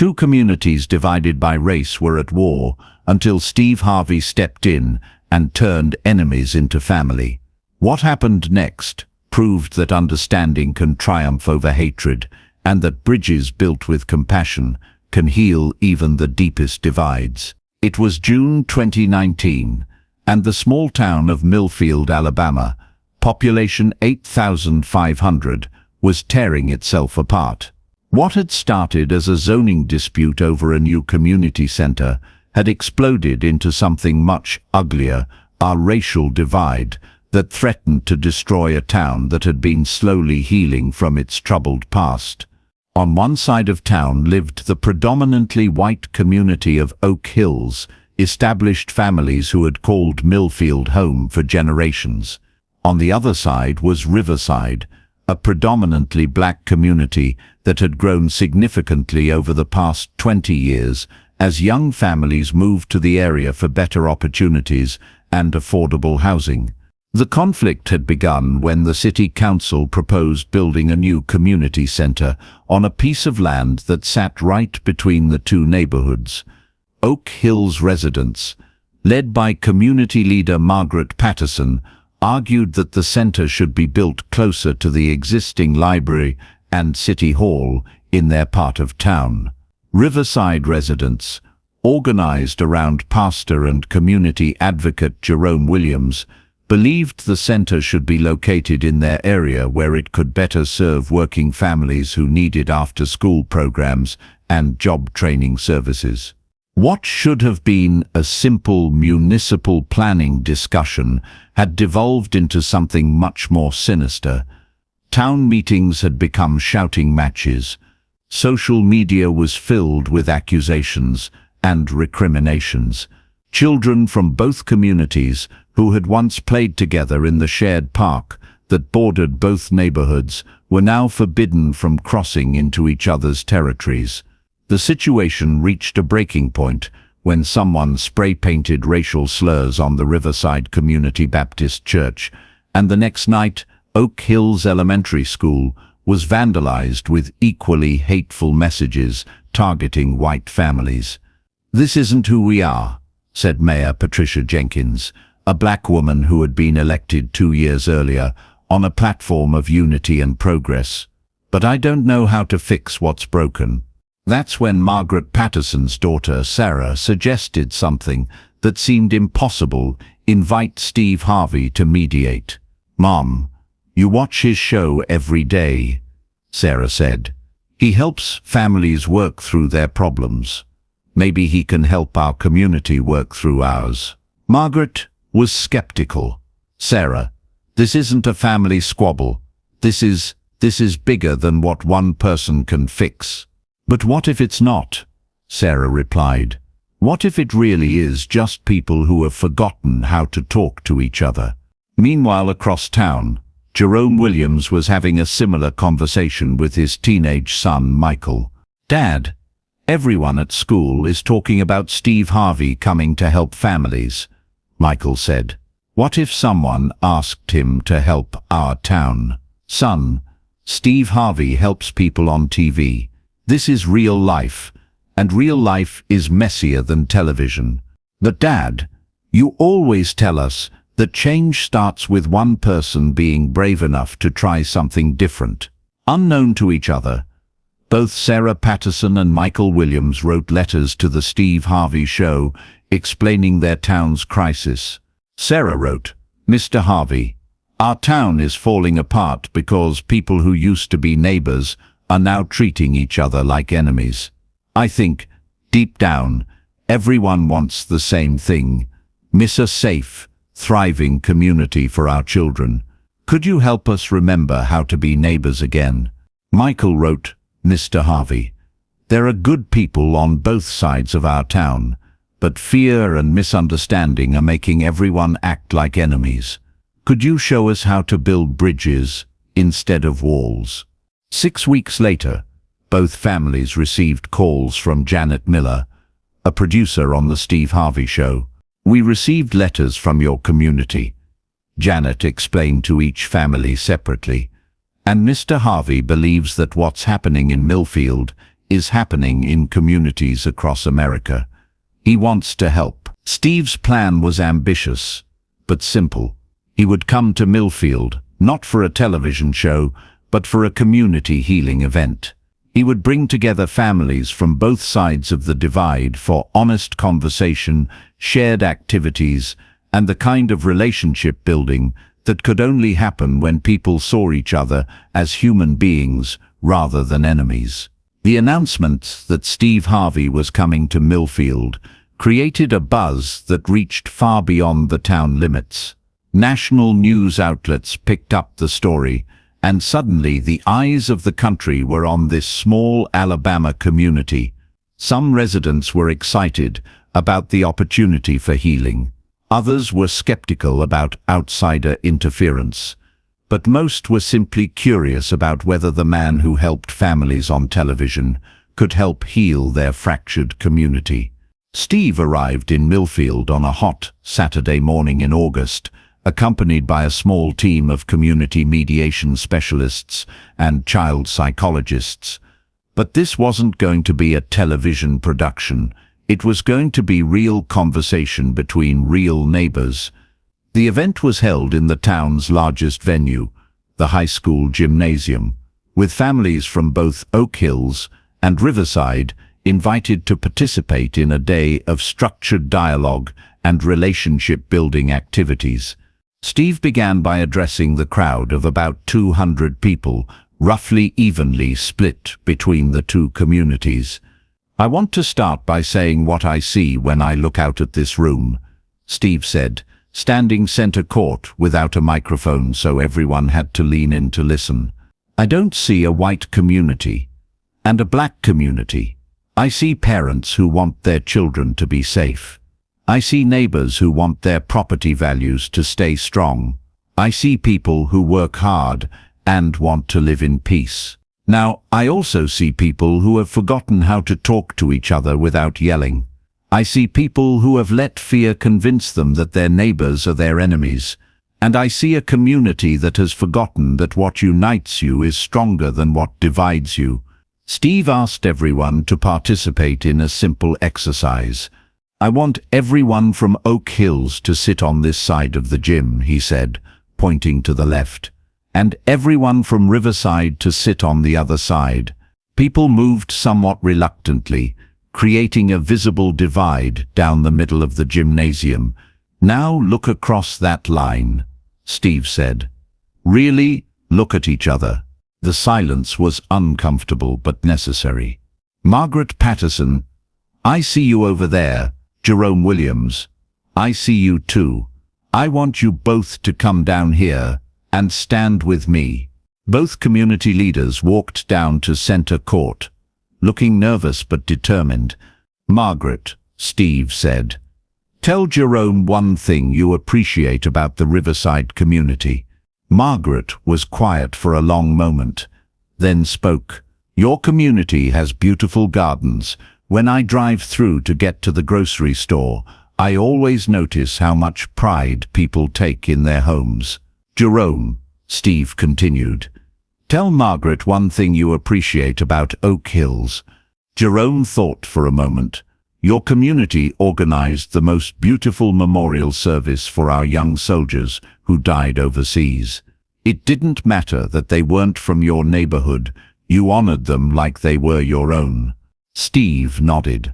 Two communities divided by race were at war until Steve Harvey stepped in and turned enemies into family. What happened next proved that understanding can triumph over hatred, and that bridges built with compassion can heal even the deepest divides. It was June 2019, and the small town of Millfield, Alabama, population 8,500, was tearing itself apart. What had started as a zoning dispute over a new community center had exploded into something much uglier, a racial divide that threatened to destroy a town that had been slowly healing from its troubled past. On one side of town lived the predominantly white community of Oak Hills, established families who had called Millfield home for generations. On the other side was Riverside, a predominantly black community that had grown significantly over the past 20 years as young families moved to the area for better opportunities and affordable housing. The conflict had begun when the city council proposed building a new community center on a piece of land that sat right between the two neighborhoods. Oak Hills residents, led by community leader Margaret Patterson, argued that the center should be built closer to the existing library and city hall in their part of town. Riverside residents, organized around pastor and community advocate Jerome Williams, believed the center should be located in their area where it could better serve working families who needed after-school programs and job training services. What should have been a simple municipal planning discussion had devolved into something much more sinister. Town meetings had become shouting matches. Social media was filled with accusations and recriminations. Children from both communities, who had once played together in the shared park that bordered both neighborhoods, were now forbidden from crossing into each other's territories. The situation reached a breaking point when someone spray-painted racial slurs on the Riverside Community Baptist Church, and the next night, Oak Hills Elementary School was vandalized with equally hateful messages targeting white families. "This isn't who we are," said Mayor Patricia Jenkins, a black woman who had been elected 2 years earlier, on a platform of unity and progress. "But I don't know how to fix what's broken." That's when Margaret Patterson's daughter, Sarah, suggested something that seemed impossible: invite Steve Harvey to mediate. "Mom, you watch his show every day," Sarah said. "He helps families work through their problems. Maybe he can help our community work through ours." Margaret was skeptical. "Sarah, this isn't a family squabble. This is bigger than what one person can fix." "But what if it's not?" Sarah replied. "What if it really is just people who have forgotten how to talk to each other?" Meanwhile, across town, Jerome Williams was having a similar conversation with his teenage son, Michael. "Dad, everyone at school is talking about Steve Harvey coming to help families," Michael said. "What if someone asked him to help our town?" "Son, Steve Harvey helps people on TV. This is real life, and real life is messier than television." "But Dad, you always tell us that change starts with one person being brave enough to try something different." Unknown to each other, both Sarah Patterson and Michael Williams wrote letters to the Steve Harvey Show explaining their town's crisis. Sarah wrote, "Mr. Harvey, our town is falling apart because people who used to be neighbors are now treating each other like enemies. I think, deep down, everyone wants the same thing: miss a safe, thriving community for our children. Could you help us remember how to be neighbors again?" Michael wrote, "Mr. Harvey, there are good people on both sides of our town, but fear and misunderstanding are making everyone act like enemies. Could you show us how to build bridges instead of walls?" 6 weeks later, both families received calls from Janet Miller, a producer on the Steve Harvey Show. "We received letters from your community," Janet explained to each family separately, "and Mr. Harvey believes that what's happening in Millfield is happening in communities across America. He wants to help. Steve's plan was ambitious, but simple. He would come to Millfield, not for a television show, but for a community healing event. He would bring together families from both sides of the divide for honest conversation, shared activities, and the kind of relationship building that could only happen when people saw each other as human beings rather than enemies. The announcement that Steve Harvey was coming to Millfield created a buzz that reached far beyond the town limits. National news outlets picked up the story, and suddenly the eyes of the country were on this small Alabama community. Some residents were excited about the opportunity for healing. Others were skeptical about outsider interference. But most were simply curious about whether the man who helped families on television could help heal their fractured community. Steve arrived in Millfield on a hot Saturday morning in August, accompanied by a small team of community mediation specialists and child psychologists. But this wasn't going to be a television production. It was going to be real conversation between real neighbors. The event was held in the town's largest venue, the high school gymnasium, with families from both Oak Hills and Riverside invited to participate in a day of structured dialogue and relationship-building activities. Steve began by addressing the crowd of about 200 people, roughly evenly split between the two communities. "I want to start by saying what I see when I look out at this room," Steve said, standing center court without a microphone so everyone had to lean in to listen. "I don't see a white community and a black community. I see parents who want their children to be safe. I see neighbors who want their property values to stay strong. I see people who work hard and want to live in peace. Now, I also see people who have forgotten how to talk to each other without yelling. I see people who have let fear convince them that their neighbors are their enemies. And I see a community that has forgotten that what unites you is stronger than what divides you." Steve asked everyone to participate in a simple exercise. "I want everyone from Oak Hills to sit on this side of the gym," he said, pointing to the left, "and everyone from Riverside to sit on the other side." People moved somewhat reluctantly, creating a visible divide down the middle of the gymnasium. "Now look across that line," Steve said. "Really look at each other." The silence was uncomfortable but necessary. "Margaret Patterson, I see you over there. Jerome Williams, I see you too. I want you both to come down here and stand with me." Both community leaders walked down to center court, looking nervous but determined. "Margaret," Steve said, "tell Jerome one thing you appreciate about the Riverside community." Margaret was quiet for a long moment, then spoke. "Your community has beautiful gardens. When I drive through to get to the grocery store, I always notice how much pride people take in their homes." "Jerome," Steve continued, "tell Margaret one thing you appreciate about Oak Hills." Jerome thought for a moment. "Your community organized the most beautiful memorial service for our young soldiers who died overseas. It didn't matter that they weren't from your neighborhood. You honored them like they were your own." Steve nodded.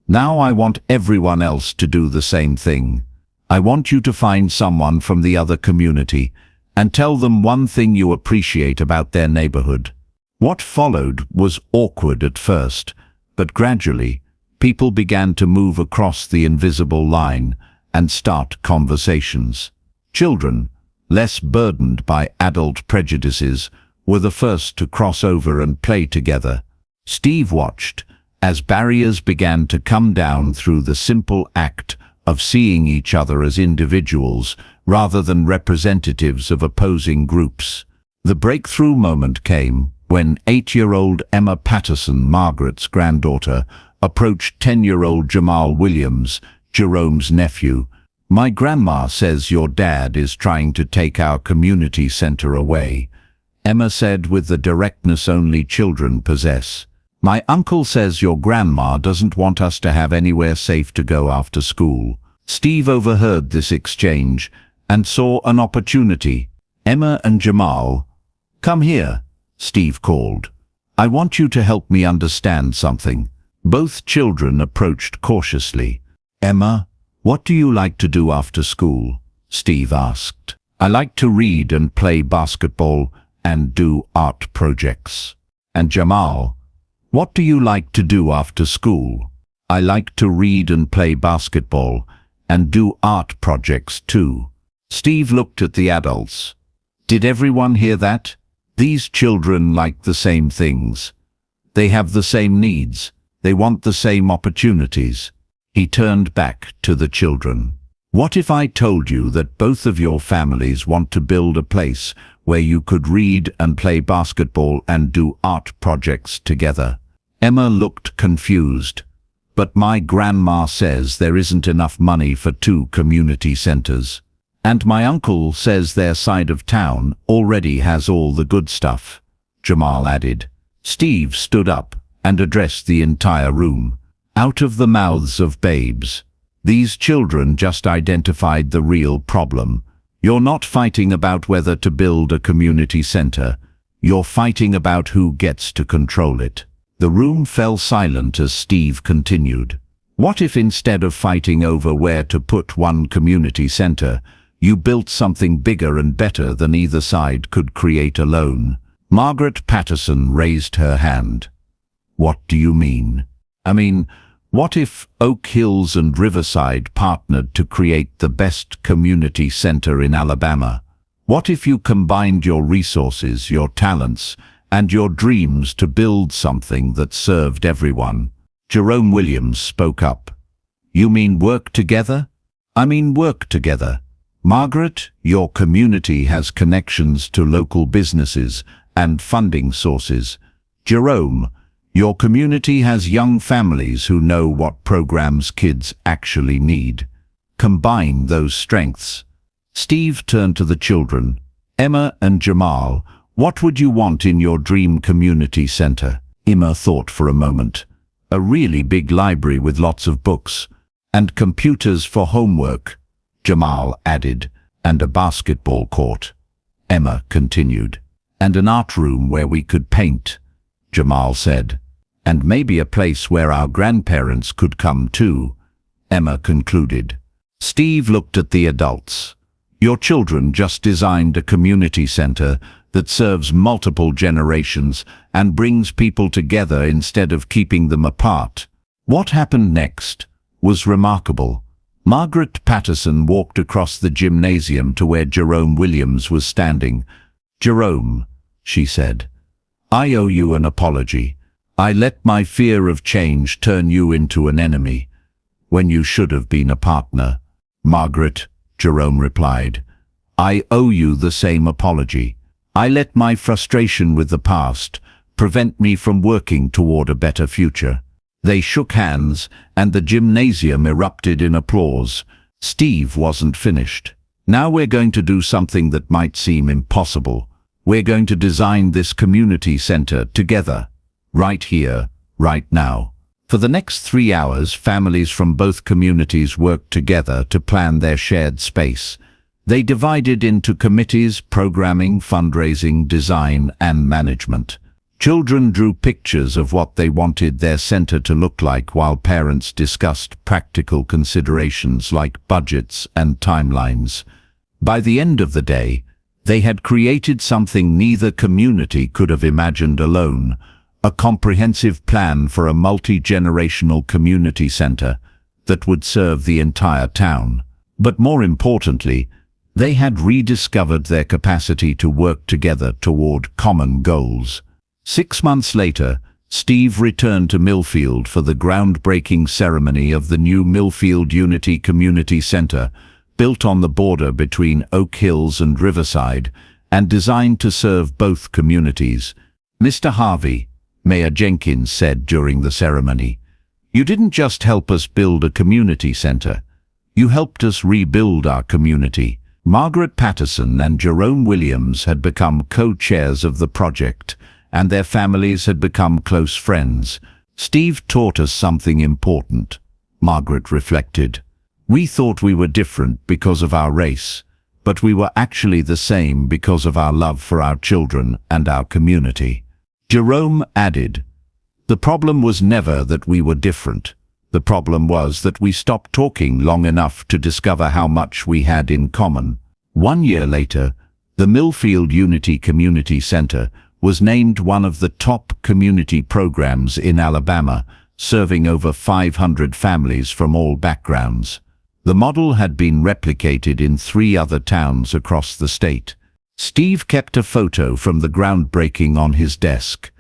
"Now I want everyone else to do the same thing. I want you to find someone from the other community and tell them one thing you appreciate about their neighborhood." What followed was awkward at first, but gradually, people began to move across the invisible line and start conversations. Children, less burdened by adult prejudices, were the first to cross over and play together. Steve watched as barriers began to come down through the simple act of seeing each other as individuals rather than representatives of opposing groups. The breakthrough moment came when 8-year-old Emma Patterson, Margaret's granddaughter, approached 10-year-old Jamal Williams, Jerome's nephew. "My grandma says your dad is trying to take our community center away," Emma said with the directness only children possess. My uncle says your grandma doesn't want us to have anywhere safe to go after school. Steve overheard this exchange and saw an opportunity. Emma and Jamal, come here, Steve called. I want you to help me understand something. Both children approached cautiously. Emma, what do you like to do after school? Steve asked. I like to read and play basketball and do art projects. And Jamal, what do you like to do after school? I like to read and play basketball and do art projects too. Steve looked at the adults. Did everyone hear that? These children like the same things. They have the same needs. They want the same opportunities. He turned back to the children. What if I told you that both of your families want to build a place where you could read and play basketball and do art projects together? Emma looked confused. But my grandma says there isn't enough money for 2 community centers. And my uncle says their side of town already has all the good stuff, Jamal added. Steve stood up and addressed the entire room. Out of the mouths of babes. These children just identified the real problem. You're not fighting about whether to build a community center. You're fighting about who gets to control it. The room fell silent as Steve continued. What if instead of fighting over where to put one community center, you built something bigger and better than either side could create alone? Margaret Patterson raised her hand. What do you mean? I mean, what if Oak Hills and Riverside partnered to create the best community center in Alabama? What if you combined your resources, your talents, and your dreams to build something that served everyone? Jerome Williams spoke up. You mean work together? I mean work together. Margaret, your community has connections to local businesses and funding sources. Jerome, your community has young families who know what programs kids actually need. Combine those strengths. Steve turned to the children. Emma and Jamal, what would you want in your dream community center? Emma thought for a moment. A really big library with lots of books. And computers for homework, Jamal added. And a basketball court. Emma continued. And an art room where we could paint, Jamal said. And maybe a place where our grandparents could come too, Emma concluded. Steve looked at the adults. Your children just designed a community center that serves multiple generations and brings people together instead of keeping them apart. What happened next was remarkable. Margaret Patterson walked across the gymnasium to where Jerome Williams was standing. Jerome, she said, I owe you an apology. I let my fear of change turn you into an enemy, when you should have been a partner. Margaret, Jerome replied, I owe you the same apology. I let my frustration with the past prevent me from working toward a better future. They shook hands, and the gymnasium erupted in applause. Steve wasn't finished. Now we're going to do something that might seem impossible. We're going to design this community center together. Right here, right now. For the next 3 hours, families from both communities worked together to plan their shared space. They divided into committees, programming, fundraising, design, and management. Children drew pictures of what they wanted their center to look like while parents discussed practical considerations like budgets and timelines. By the end of the day, they had created something neither community could have imagined alone. A comprehensive plan for a multi-generational community center that would serve the entire town. But more importantly, they had rediscovered their capacity to work together toward common goals. 6 months later, Steve returned to Millfield for the groundbreaking ceremony of the new Millfield Unity Community Center, built on the border between Oak Hills and Riverside, and designed to serve both communities. Mr. Harvey, Mayor Jenkins said during the ceremony, you didn't just help us build a community center. You helped us rebuild our community. Margaret Patterson and Jerome Williams had become co-chairs of the project, and their families had become close friends. Steve taught us something important, Margaret reflected. We thought we were different because of our race, but we were actually the same because of our love for our children and our community. Jerome added, the problem was never that we were different. The problem was that we stopped talking long enough to discover how much we had in common. 1 year later, the Millfield Unity Community Center was named one of the top community programs in Alabama, serving over 500 families from all backgrounds. The model had been replicated in 3 other towns across the state. Steve kept a photo from the groundbreaking on his desk.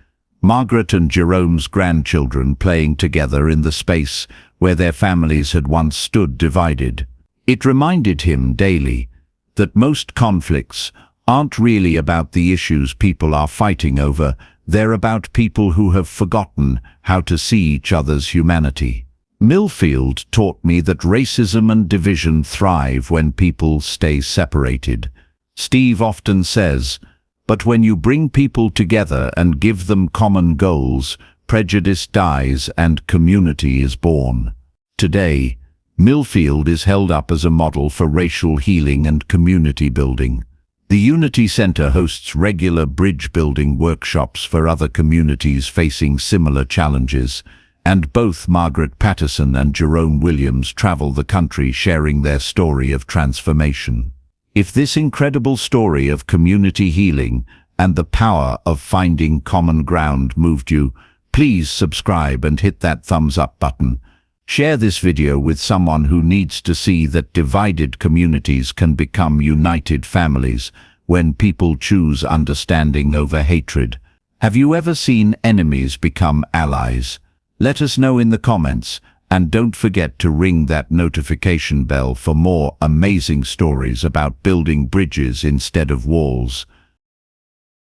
Margaret and Jerome's grandchildren playing together in the space where their families had once stood divided. It reminded him daily that most conflicts aren't really about the issues people are fighting over, they're about people who have forgotten how to see each other's humanity. Millfield taught me that racism and division thrive when people stay separated. Steve often says, but when you bring people together and give them common goals, prejudice dies and community is born. Today, Millfield is held up as a model for racial healing and community building. The Unity Center hosts regular bridge-building workshops for other communities facing similar challenges, and both Margaret Patterson and Jerome Williams travel the country sharing their story of transformation. If this incredible story of community healing and the power of finding common ground moved you, please subscribe and hit that thumbs up button. Share this video with someone who needs to see that divided communities can become united families when people choose understanding over hatred. Have you ever seen enemies become allies? Let us know in the comments, and don't forget to ring that notification bell for more amazing stories about building bridges instead of walls.